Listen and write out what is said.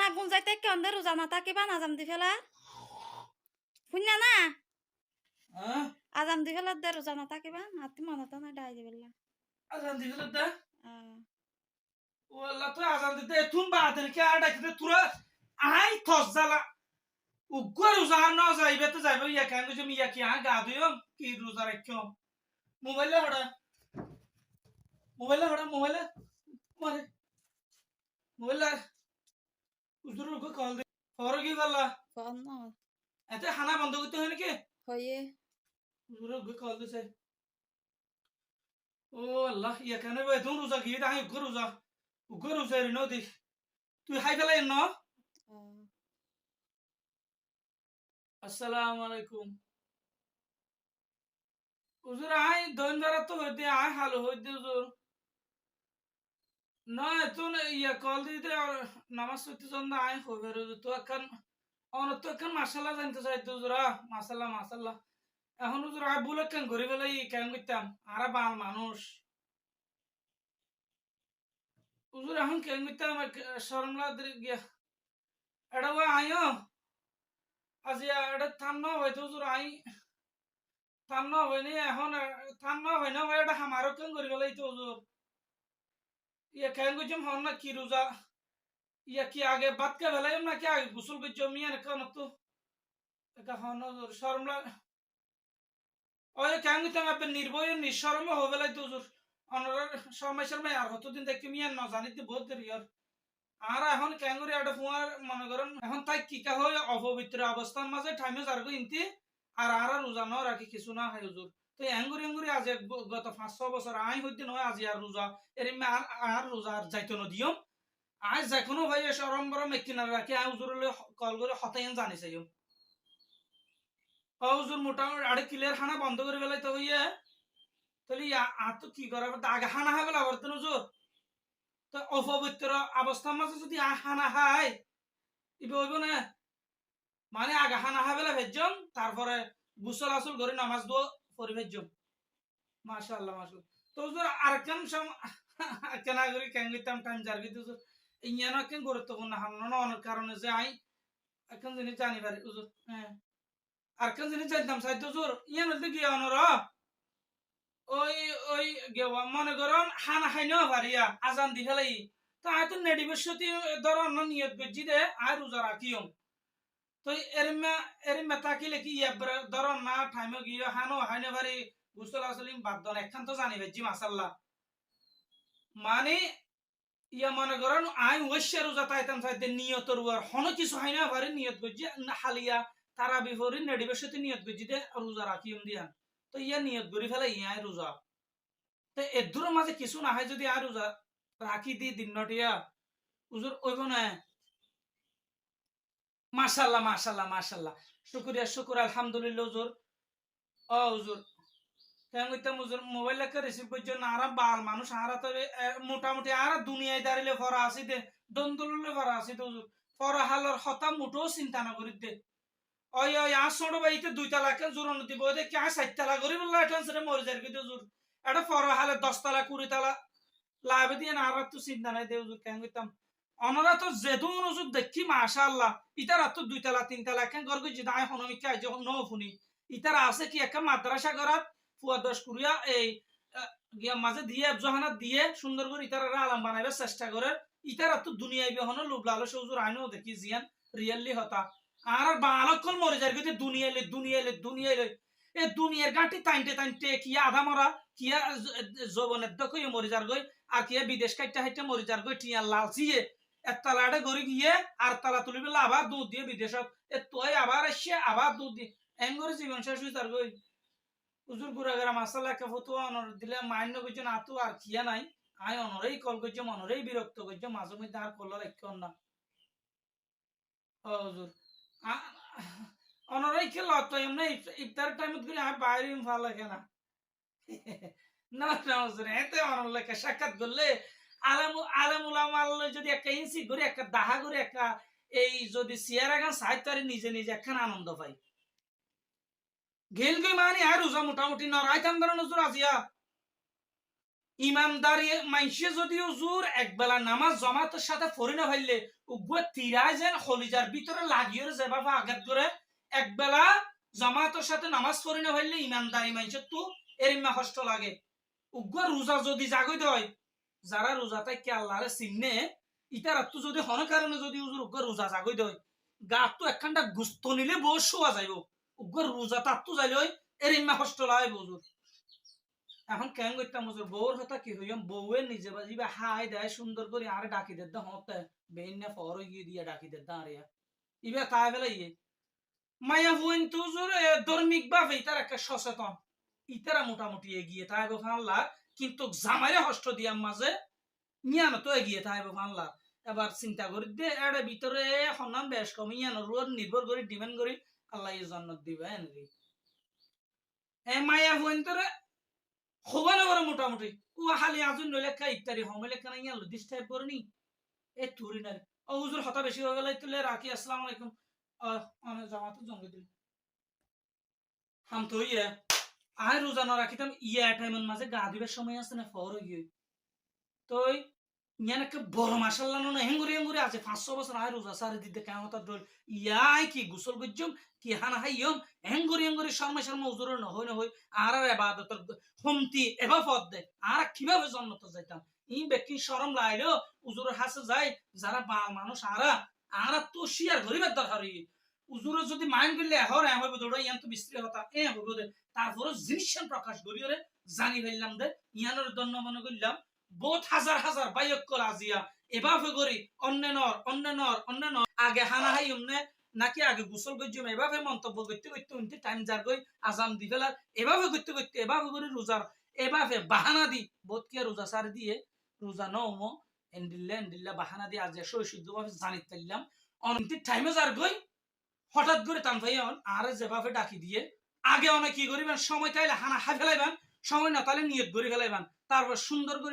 না গুঞ্জাইতে কেন দে রোজা না থাকিবা আজাম দি ফেলা শুননা না আজাম দি ফেলা দে রোজা না থাকিবা হাতি মনে তো না ডাই দিবেলা আজান দি ফেলা দে আহ ওয়াল্লাহ তো আজান দিতে তুম বাদের কে আর ডাকিতে তুরা আই থজ্জালা উগ্র রোজা না যাইবে তো যাইবে ইয়া কেন যে মিয়া কি আ গা দিও কি রোজা রাখিও মোবাইলে হড়া মোবাইলে মারে মোবাইলে উজুর কো কল দে ফর কি বললা ফোন না এতে খানা বন্ধ করতে হয় নাকি হয়ে উজুর কো কল দিছে ও আল্লাহ ইয়া কেন বে তুমি রোজা কি আই উগ্র রোজা রে নদি তুই হাই ফেলাই ন আসসালামু আলাইকুম উজুর আই দইন দ্বারা তো হইতে আই হালো হইতে উজুর না তো ইয়া কল দিতে নামাজ পড়তে জন না আই হবে তো এখন তো এখন মাশাআল্লাহ জানতে চাইতো উজুরা মাশাআল্লাহ এখন উজুর আই বুলে কেন ঘুরে বেলাই কেন করতাম আরা বাল মানুষ উজুর এখন কেন করতাম শরমলা গিয়া এটা আইও আজি এটা থাম না হয়তো উজুর আই থাম না হয়নি এখন থাম না হয় না এটা আমারও কেন ঘুরে বেলাই তো উজুর ইয়া কেন করছম হন না কি রোজা ইয়া কি আগে বাদ কে বেলাইম না কি আগে গোসল করছম মিয়া কেন তো এটা হন শরমলা ওই কেন করতাম আপনি নির্ভয় নিঃশরমে হয়ে বেলাই তো উজুর অনর শর্মা আর কতদিন দেখি মিয়া না জানিতে বহুত দেরি আর এখন কেন করে একটা ফুয়ার মনে করেন এখন তাই কিকা হয় অপবিত্র অবস্থার মাঝে টাইমে যারগো ইনতি আর রোজা ন রাখি কিছু না হয় হুজুর তো এঙ্গুরি আজ গত 5-6 বছর আই হইতে নয় আজি আর রোজা এরিম আর রোজা আর যাইতো না দিও আজ যেকোনো ভাই সরম বরম কিনারে রাখি আই হুজুরলে কল করে হতাইন জানি চাইও হুজুর মোটামুটি আড়ে ক্লিয়ার খানা বন্ধ করে বেলাই তো হইয়া তাহলে আর তো কি করা আগে খানা হয় বেলা বর্তন হুজুর তো অপবিত্র অবস্থার মাঝে যদি হানা হাই ইবে হইব না মানে আগে হানা হাবেলা ভেজম তারপরে গুসল আসল করে নামাজ দো পরি ভেজম মাশাআল্লাহ তো হুজুর আর কেন সম কেন করি কেন গইতাম টাইম জার গইতে হুজুর ইয়ানো কেন গুরুত্বপূর্ণ হান্ন অনেক কারণে যে আই এখন জিনিস জানি পারি হুজুর হ্যাঁ আর কেন জিনিস জানতাম সাইতো হুজুর ইয়ান হইতে গিয়া অনর ওই ওই গেওয়া মনে করুন হানা খাইনো পারিয়া আজান দি ফেলাই তো আয় তো নেডিবেশতি ধর অন্য নিয়ত গজি দে আয় রোজা রাখিও তো এরিমা তাকিলে কি ধর না টাইমে গিয়ে হানো হাইনে পারি গুসল আসলিম বাদন একখান তো জানি ভেজি মাসাল্লাহ মানে ইয়া মনে করেন আই ওইসে রোজা তাইতাম চাইতে নিয়তর আর হন কিছু হাইনা পারি নিয়ত গজি হালিয়া তারা বিহরি নেডিবেশতি নিয়ত গজি দে রোজা রাখিম দিয়া তো ইয়া নিয়ত করি ফেলে ইয়াই রোজা তো এদুর মাঝে কিছু না হয় যদি আর রোজা রাখি দি দিনটিয়া উজুর ওইব না মাশাআল্লাহ শুকুর আলহামদুলিল্লাহ উজুর ও উজুর কেন কইতাম উজুর মোবাইল লেখা রিসিভ করছো না আর বাল মানুষ আর তো মোটামুটি আর দুনিয়ায় দাঁড়িলে ফরা আসি দে দন্দুললে ফরা আসি তো উজুর ফরা হালর হতা মুঠো চিন্তা না করি দে ওই আর ছোট বাড়িতে 2 তালাকে জোরন দিব দে কে 4 তালা করি বললা এটা মরে যায় কিন্তু উজুর এটা ফরা হালে 10 তালা 20 তালা লাভে দিয়ে না আর তো চিন্তা নাই দে উজুর কেন কইতাম অনরা তো যেদুন উজুর দেখি মাশাআল্লাহ ইতার তো 2 তালা 3 তালা কেন গর্গ জিদা আই হনমিকা যে ন ফুনি ইতার আছে কি একটা মাদ্রাসা করাত ফুয়া 10 কুরিয়া এই গিয়া মাঝে দিয়ে জহানা দিয়ে সুন্দর করে ইতার আলাম বানাইবার চেষ্টা করে ইতার তো দুনিয়ায় বেহন লোভ লালস হুজুর আইনো দেখি জিয়ান রিয়েলি হতা আর বালকল মরে যায় গতি দুনিয়ালে এ দুনিয়ার গাঁটি টাইনতে কিয়া আধা মরা কিয়া যৌবনের দকই মরে যার গই আর কিয়া বিদেশ কাইটা হাইটা মরে যার গই টিয়া লালচিয়ে একতলাটা গড়ি গিয়ে আর তালা তুলি বেলা আবার দুধ দিয়ে বিদেশত এ তুই আবার আসছে আবার দুধ দিয়ে এন করে জীবন শেষ হয়ে তার গই হুজুর গুড়াগারা মাসালা কে ফটো অনর দিলে মান্য করছে না তো আর কিয়া নাই আই অনরেই কল করছে অনরেই বিরক্ত করছে মাঝে মধ্যে আর কল রাখছে না হুজুর অনরাই কে লত এমনি ইফতার টাইমত করে আর বাইরে ভালো লাগে না না হুজুর এতে অনর লেখা সাক্ষাৎ করলে আলামুলামাল্লা যদি একটা ইঞ্চি করে একটা দাহা করে একটা এই যদি চেয়ারা গান সাহিত্য নিজে একখান আনন্দ পাই গেল গই মানে আর রোজা মোটামুটি নরাইতাম ধরেন হুজুর আজিয়া ইমানদারি মাইসে যদি হুজুর একবেলা নামাজ জামাতের সাথে পড়ি না ফেললে উগ্র তিরায় যেন খলিজার ভিতরে লাগিয়ে যেভাবে আঘাত করে একবেলা জামাতের সাথে নামাজ পড়ি না ফেললে ইমানদারি মাইসে তো এরিমা কষ্ট লাগে উগ্র রোজা যদি জাগই দেয় যারা রোজা তাই কে আল্লাহরে চিনে ইতার তো যদি হন কারণে যদি হুজুর উগ্র রোজা জাগই দেয় গাত তো একখানটা গুস্ত নিলে বউ শোয়া যাইব উগ্র রোজা তার তো যাইলে এরিমা কষ্ট লাগে হুজুর এখন কেন করতাম হুজুর বউর হতা কি হইম বউয়ে নিজে বাজিবে হাই দেয় সুন্দর করে আরে ডাকি দে হতে বেইন না ফর গিয়ে দিয়ে ডাকি দে আরে ইবে তাই বেলা ইয়ে মায়া হুইন তো হুজুর ধর্মিক ভাবে ইতার একটা সচেতন ইতারা মোটামুটি এগিয়ে তাই আল্লাহ কিন্তু জামাইরে হষ্ট দিয়ার মাঝে মিয়ানো তো এগিয়ে তাই আল্লাহ এবার চিন্তা করি দে এর ভিতরে সন্ধান বেশ কম ইয়ানো রোড নির্ভর করি ডিমান্ড করি আল্লাহ এই জন্নত দিবে এনরি এ মায়া হুইন তোরে খোবানো করে মোটামুটি ও হালি আজুন নইলে কা ইত্যাদি হমেলে কেন ইয়াল ডিস্টার্ব করনি এ তুরি না ও হুজুর হতা বেশি হয়ে গেল তুলে রাখি আসসালামু আলাইকুম অনেক জামাত জঙ্গে দিল হাম তো ইয়ে আয় রোজা না রাখিতাম ইয়া টাইমের মাঝে গা দিবার সময় আছে না ফর গিয়ে তো ইয়ানকে বড় মাশাআল্লাহ না হেঙ্গুরি আছে 500 বছর আয় রোজা সারে দিতে কেমন দল ইয়াই কি গোসল গজ্জম কি হানা হাইয়ম হেঙ্গুরি শর্মা হুজুর না হই আর ইবাদতের হুমতি এবা পদ দে আর কিভাবে জান্নাত যাইতাম ই ব্যক্তি শরম লাইলো হুজুরের হাসে যায় যারা বাল মানুষ আর তো শিয়ার গরিবের দরকার হুজুর যদি মাইন্ড করলে হর এ হইব দৌড়া ইয়ান তো বিস্ত্রী হতা এ হইব দে তারপরে জিনিস প্রকাশ করিরে জানি ফেললাম দে ইয়ানোর দন্ন মনে করলাম বহুত হাজার হাজার বায়ক্কল আজিয়া এভাবে করি অন্য আগে হানা হাই উমনে নাকি আগে গোসল গজ্জম এভাবে মন্তব্য করতে উনতে টাইম যার গই আজান দি ফেলার এভাবে করতে এভাবে করে রোজার এভাবে বাহানা দি বহুত কে রোজা সার দিয়ে রোজা নমো এন্ডিল্লা বাহানা দিয়ে আজ শুদ্ধভাবে জানিত পারলাম অনন্তি টাইমে যার গই হঠাৎ করে টান ভাই আর যেভাবে ডাকি দিয়ে আগে অনেক কি করিবেন সময় তাইলে হানা হাই ফেলাইবেন সময় না তাহলে নিয়ত করে ফেলাইবেন তারপর সুন্দর করে